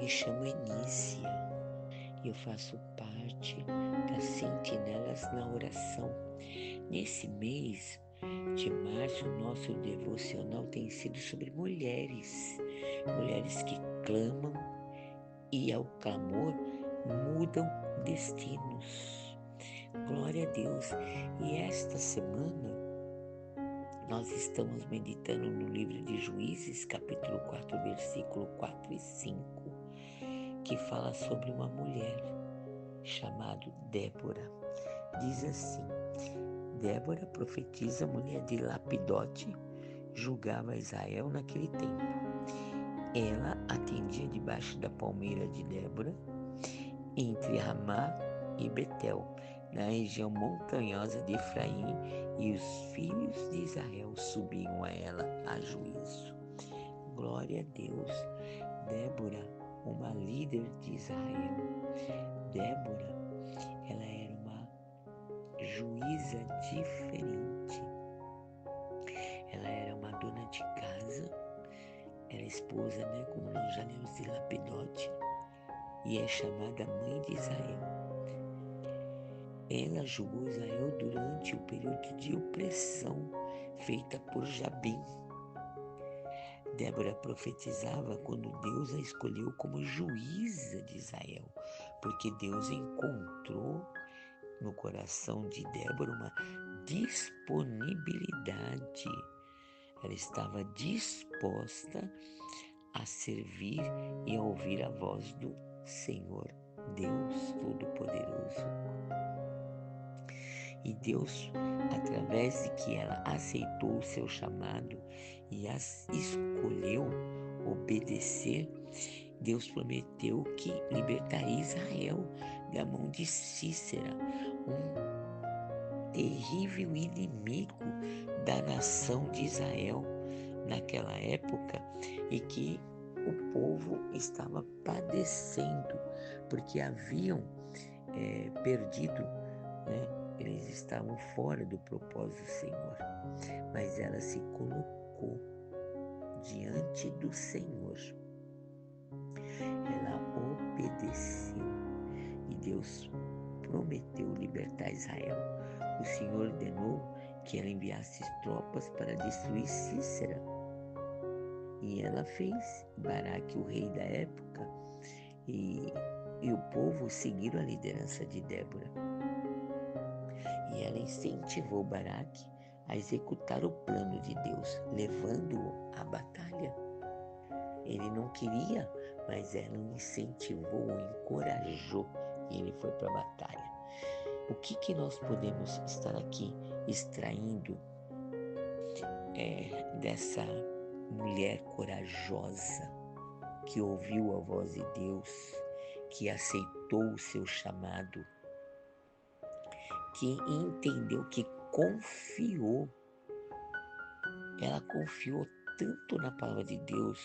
me chamo Enícia e eu faço parte das Sentinelas na Oração. Nesse mês de março, o nosso devocional tem sido sobre mulheres que clamam e ao clamor mudam destinos. Glória a Deus! E esta semana nós estamos meditando no livro de Juízes, capítulo 4, versículo 4 e 5, que fala sobre uma mulher chamada Débora. Diz assim: Débora, profetisa, mulher de Lapidote, julgava Israel naquele tempo. Ela atendia debaixo da palmeira de Débora, entre Ramá e Betel, na região montanhosa de Efraim, e os filhos de Israel subiam a ela a juízo. Glória a Deus! Débora, uma líder de Israel. Débora, ela era uma juíza diferente. Ela era uma dona de casa, era esposa, como nós já lemos, de Lapidote, e é chamada mãe de Israel. Ela julgou Israel durante o período de opressão feita por Jabim. Débora profetizava quando Deus a escolheu como juíza de Israel, porque Deus encontrou no coração de Débora uma disponibilidade. Ela estava disposta a servir e a ouvir a voz do Senhor, Deus Todo-Poderoso. E Deus, através de que ela aceitou o seu chamado e as escolheu obedecer, Deus prometeu que libertaria Israel da mão de Císera, um terrível inimigo da nação de Israel naquela época, e que o povo estava padecendo, porque haviam perdido, eles estavam fora do propósito do Senhor, mas ela se colocou diante do Senhor. Ela obedeceu e Deus prometeu libertar Israel. O Senhor ordenou que ela enviasse tropas para destruir Císera. E ela fez. Baraque, o rei da época, e o povo seguiram a liderança de Débora. E ela incentivou Baraque a executar o plano de Deus, levando-o à batalha. Ele não queria, mas ela o incentivou, o encorajou, e ele foi para a batalha. O que nós podemos estar aqui extraindo dessa mulher corajosa que ouviu a voz de Deus, que aceitou o seu chamado, que entendeu, que confiou? Ela confiou tanto na palavra de Deus,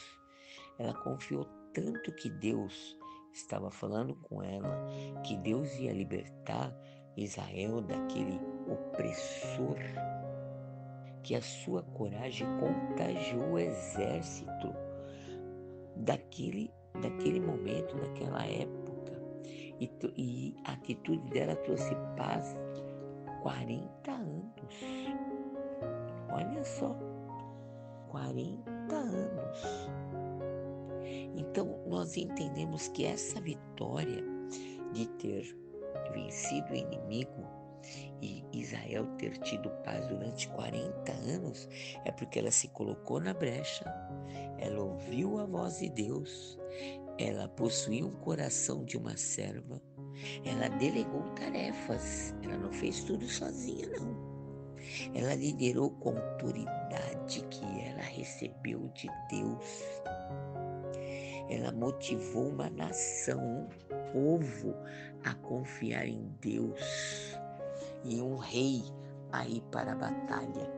ela confiou tanto que Deus estava falando com ela, que Deus ia libertar Israel daquele opressor, que a sua coragem contagiou o exército daquele momento, daquela época. E a atitude dela trouxe paz 40 anos. Olha só, 40 anos. Então, nós entendemos que essa vitória de ter vencido o inimigo e Israel ter tido paz durante 40 anos é porque ela se colocou na brecha, ela ouviu a voz de Deus, ela possuía um coração de uma serva, ela delegou tarefas, ela não fez tudo sozinha, não. Ela liderou com autoridade que ela recebeu de Deus. Ela motivou uma nação, um povo a confiar em Deus e um rei a ir para a batalha.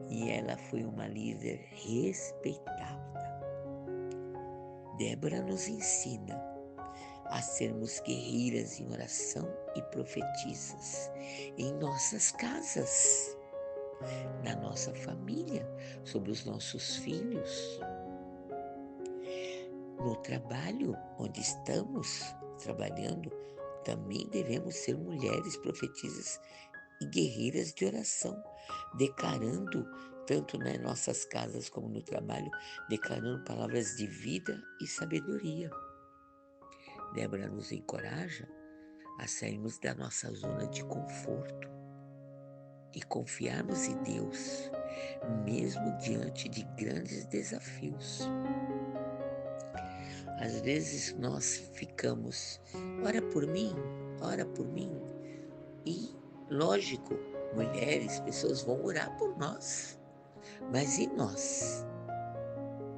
E ela foi uma líder respeitada. Débora nos ensina a sermos guerreiras em oração e profetisas em nossas casas, na nossa família, sobre os nossos filhos. No trabalho onde estamos trabalhando, também devemos ser mulheres profetisas e guerreiras de oração, declarando, tanto nas nossas casas como no trabalho, declarando palavras de vida e sabedoria. Débora nos encoraja a sairmos da nossa zona de conforto e confiarmos em Deus, mesmo diante de grandes desafios. Às vezes nós ficamos, ora por mim, e, lógico, mulheres, pessoas vão orar por nós, mas e nós?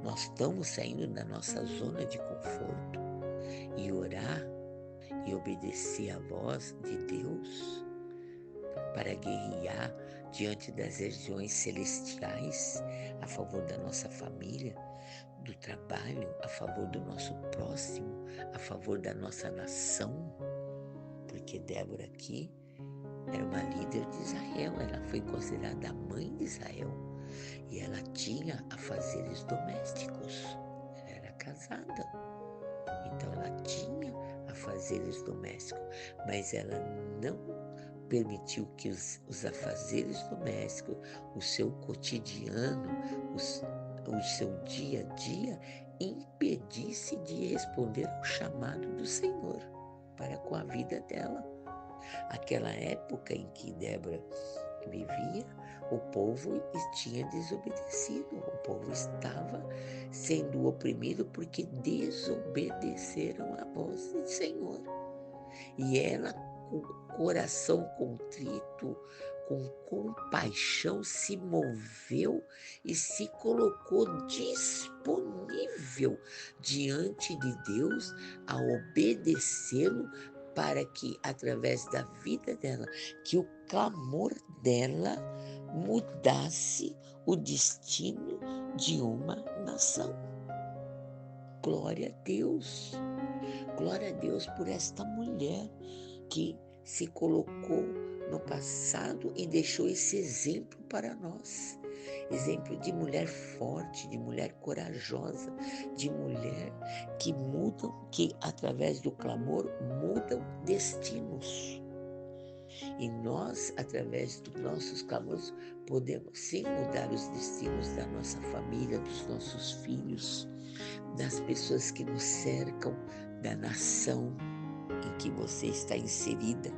Nós estamos saindo da nossa zona de conforto e orar e obedecer à voz de Deus para guerrear diante das regiões celestiais a favor da nossa família, do trabalho, a favor do nosso próximo, a favor da nossa nação, porque Débora aqui era uma líder de Israel, ela foi considerada a mãe de Israel e ela tinha afazeres domésticos, ela era casada, então ela tinha afazeres domésticos, mas ela não permitiu que os afazeres domésticos, o seu cotidiano, o seu dia a dia, impedisse de responder ao chamado do Senhor para com a vida dela. Aquela época em que Débora vivia, o povo tinha desobedecido, o povo estava sendo oprimido porque desobedeceram a voz do Senhor. E ela, com coração contrito, com compaixão, se moveu e se colocou disponível diante de Deus a obedecê-lo para que, através da vida dela, que o clamor dela mudasse o destino de uma nação. Glória a Deus! Glória a Deus por esta mulher que se colocou no passado e deixou esse exemplo para nós. Exemplo de mulher forte, de mulher corajosa, de mulher que mudam, que através do clamor mudam destinos. E nós, através dos nossos clamores, podemos sim mudar os destinos da nossa família, dos nossos filhos, das pessoas que nos cercam, da nação em que você está inserida.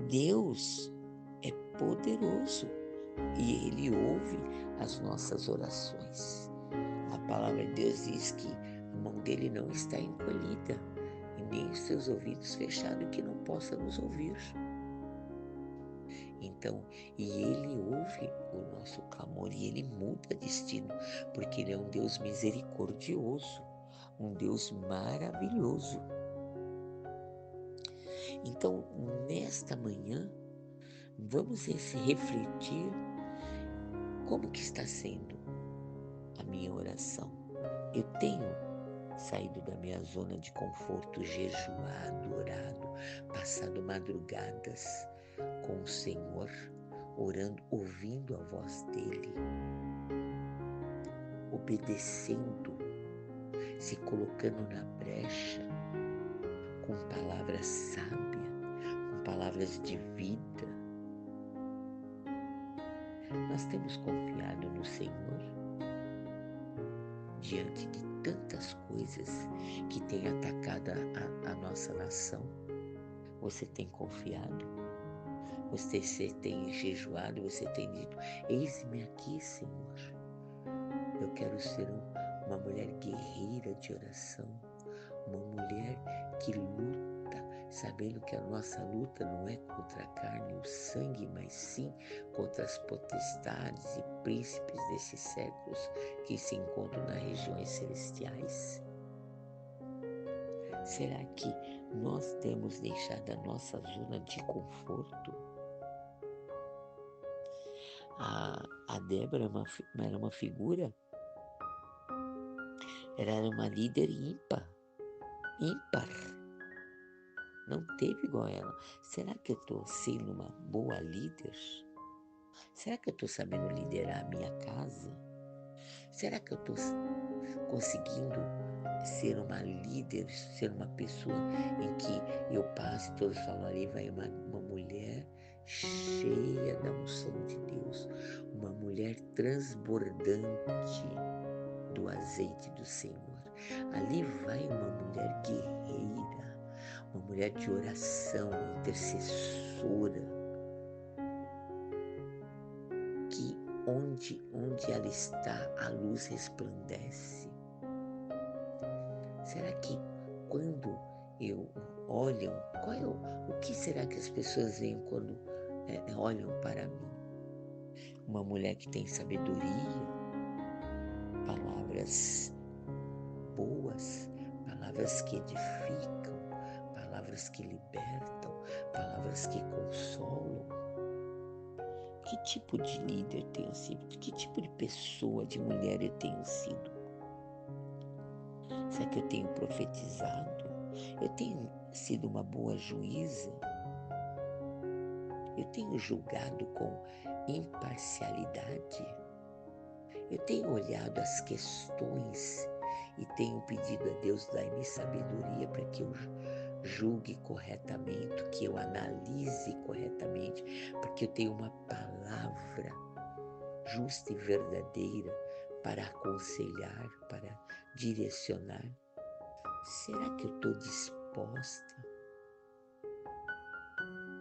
Deus é poderoso e Ele ouve as nossas orações. A palavra de Deus diz que a mão dele não está encolhida e nem os seus ouvidos fechados que não possa nos ouvir. Então, e Ele ouve o nosso clamor e Ele muda destino, porque Ele é um Deus misericordioso, um Deus maravilhoso. Então, nesta manhã, vamos refletir como que está sendo a minha oração. Eu tenho saído da minha zona de conforto, jejuado, orado, passado madrugadas com o Senhor, orando, ouvindo a voz dEle, obedecendo, se colocando na brecha, com palavras sábias, com palavras de vida. Nós temos confiado no Senhor diante de tantas coisas que têm atacado a nossa nação. Você tem confiado? Você tem jejuado? Você tem dito: eis-me aqui, Senhor. Eu quero ser uma mulher guerreira de oração, uma mulher que luta, sabendo que a nossa luta não é contra a carne e o sangue, mas sim contra as potestades e príncipes desses séculos que se encontram nas regiões celestiais. Será que nós temos deixado a nossa zona de conforto? A Débora era uma figura, ela era uma líder ímpar. Não teve igual a ela. Será que eu estou sendo uma boa líder? Será que eu estou sabendo liderar a minha casa? Será que eu estou conseguindo ser uma líder, ser uma pessoa em que eu passo e todos falam, ali vai uma mulher cheia da unção de Deus, uma mulher transbordante do azeite do Senhor. Ali vai uma mulher guerreira, uma mulher de oração, intercessora, que onde ela está, a luz resplandece. Será que quando eu olho, o que será que as pessoas veem quando olham para mim? Uma mulher que tem sabedoria, palavras boas, palavras que edificam, palavras que libertam, palavras que consolam. Que tipo de líder tenho sido? Que tipo de pessoa, de mulher eu tenho sido? Será que eu tenho profetizado? Eu tenho sido uma boa juíza? Eu tenho julgado com imparcialidade? Eu tenho olhado as questões e tenho pedido a Deus dar-me sabedoria para que eu julgue corretamente, que eu analise corretamente, para que eu tenha uma palavra justa e verdadeira para aconselhar, para direcionar. Será que eu estou disposta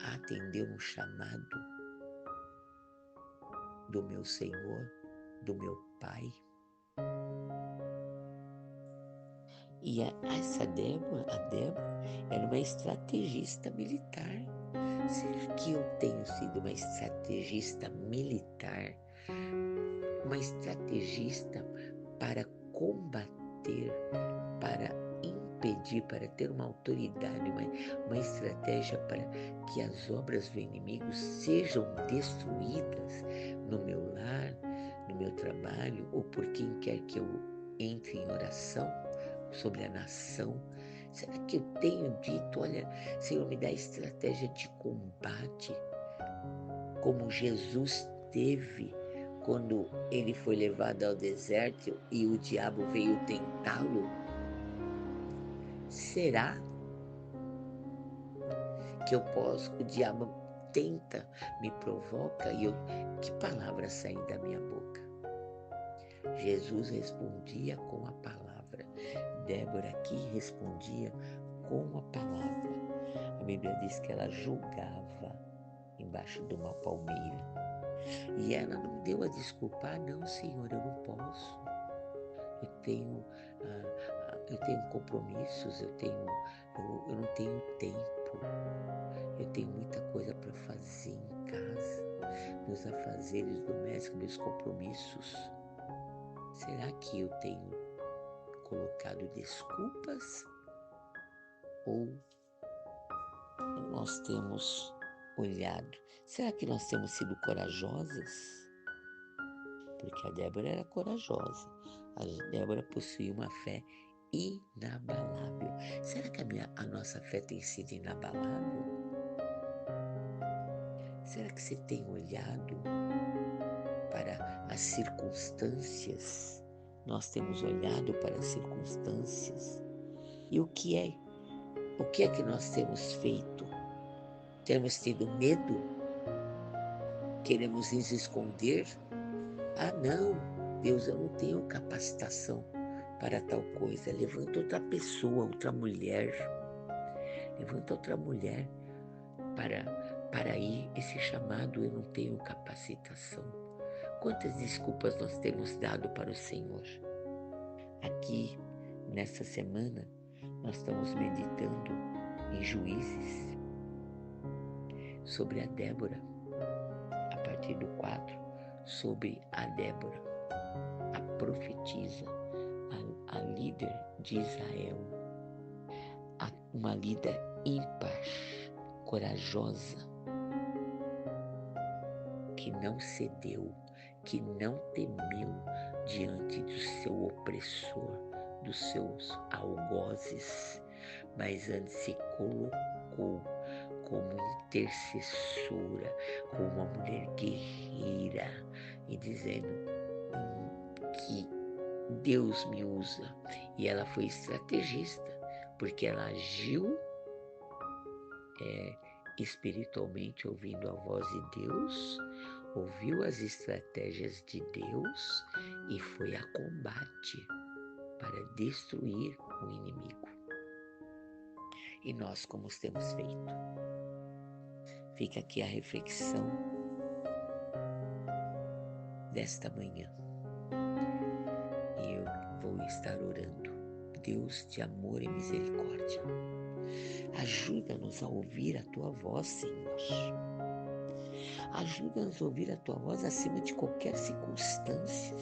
a atender um chamado do meu Senhor, do meu Pai? E essa Débora, a Débora, era uma estrategista militar. Será que eu tenho sido uma estrategista militar? Uma estrategista para combater, para impedir, para ter uma autoridade, uma estratégia para que as obras do inimigo sejam destruídas no meu lar, no meu trabalho, ou por quem quer que eu entre em oração sobre a nação? Será que eu tenho dito, olha, Senhor, me dá estratégia de combate, como Jesus teve quando ele foi levado ao deserto e o diabo veio tentá-lo? Será que eu posso? O diabo tenta, me provoca e que palavra sair da minha boca? Jesus respondia com a palavra. Débora aqui respondia com a palavra. A Bíblia diz que ela julgava embaixo de uma palmeira. E ela não deu a desculpa, não, Senhor, eu não posso. Eu tenho compromissos, eu não tenho tempo. Eu tenho muita coisa para fazer em casa, meus afazeres domésticos, meus compromissos. Será que eu tenho colocado desculpas? Ou nós temos olhado? Será que nós temos sido corajosas? Porque a Débora era corajosa. A Débora possuía uma fé inabalável. Será que a nossa fé tem sido inabalável? Será que você tem olhado para as circunstâncias? Nós temos olhado para as circunstâncias. E o que é? O que é que nós temos feito? Temos tido medo? Queremos nos esconder? Ah, não, Deus, eu não tenho capacitação para tal coisa. Levanta outra pessoa, outra mulher. Levanta outra mulher para ir. Esse chamado eu não tenho capacitação. Quantas desculpas nós temos dado para o Senhor? Aqui, nessa semana, nós estamos meditando em Juízes, sobre a Débora, a partir do 4, sobre a Débora, a profetisa, a líder de Israel, uma líder ímpar, corajosa, que não cedeu, que não temeu diante do seu opressor, dos seus algozes, mas antes se colocou como intercessora, como uma mulher guerreira, e dizendo, que Deus me usa. E ela foi estrategista, porque ela agiu espiritualmente, ouvindo a voz de Deus, ouviu as estratégias de Deus e foi a combate para destruir o inimigo. E nós, como temos feito? Fica aqui a reflexão desta manhã. E eu vou estar orando. Deus de amor e misericórdia, ajuda-nos a ouvir a Tua voz, Senhor. Ajuda-nos a ouvir a Tua voz acima de qualquer circunstância.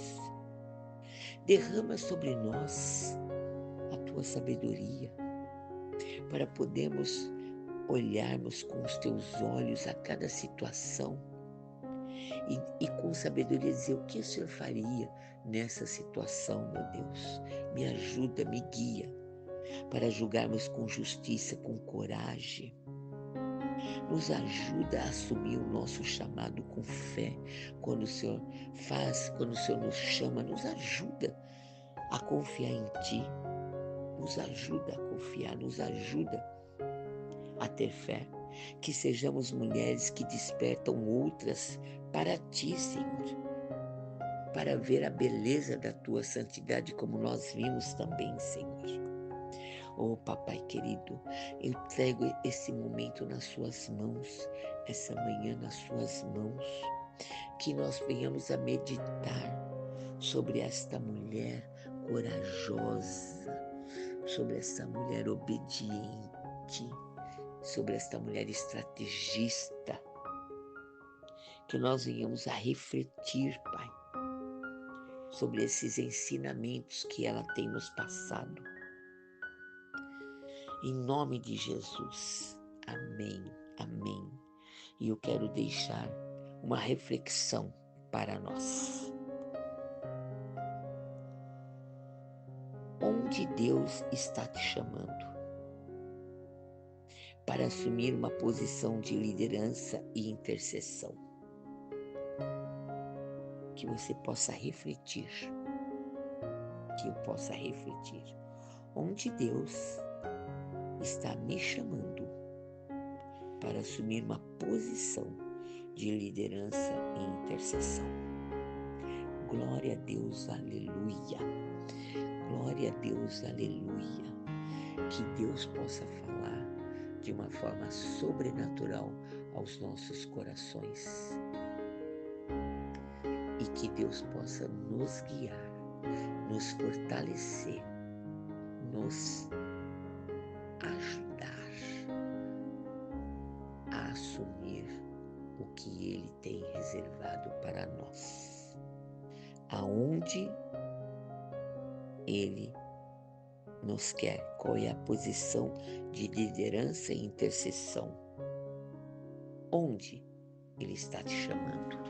Derrama sobre nós a Tua sabedoria, para podermos olharmos com os Teus olhos a cada situação e com sabedoria dizer o que o Senhor faria nessa situação, meu Deus. Me ajuda, me guia, para julgarmos com justiça, com coragem. Nos ajuda a assumir o nosso chamado com fé. Quando o Senhor quando o Senhor nos chama, nos ajuda a confiar em Ti. Nos ajuda a confiar, nos ajuda a ter fé. Que sejamos mulheres que despertam outras para Ti, Senhor. Para ver a beleza da Tua santidade, como nós vimos também, Senhor. Oh, Papai querido, eu entrego esse momento nas Suas mãos, essa manhã nas Suas mãos, que nós venhamos a meditar sobre esta mulher corajosa, sobre esta mulher obediente, sobre esta mulher estrategista, que nós venhamos a refletir, Pai, sobre esses ensinamentos que ela tem nos passado. Em nome de Jesus, amém, amém. E eu quero deixar uma reflexão para nós. Onde Deus está te chamando para assumir uma posição de liderança e intercessão? Que você possa refletir, que eu possa refletir. Onde Deus está me chamando para assumir uma posição de liderança e intercessão. Glória a Deus, aleluia. Glória a Deus, aleluia. Que Deus possa falar de uma forma sobrenatural aos nossos corações. E que Deus possa nos guiar, nos fortalecer, nos ajudar a assumir o que Ele tem reservado para nós. Aonde Ele nos quer, qual é a posição de liderança e intercessão. Onde Ele está te chamando.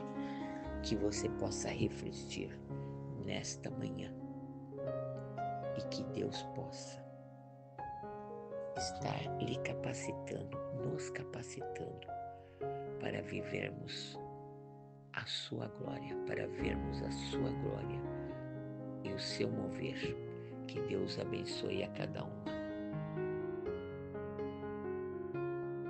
Que você possa refletir nesta manhã e que Deus possa estar lhe capacitando, nos capacitando para vivermos a sua glória, para vermos a sua glória e o seu mover. Que Deus abençoe a cada um.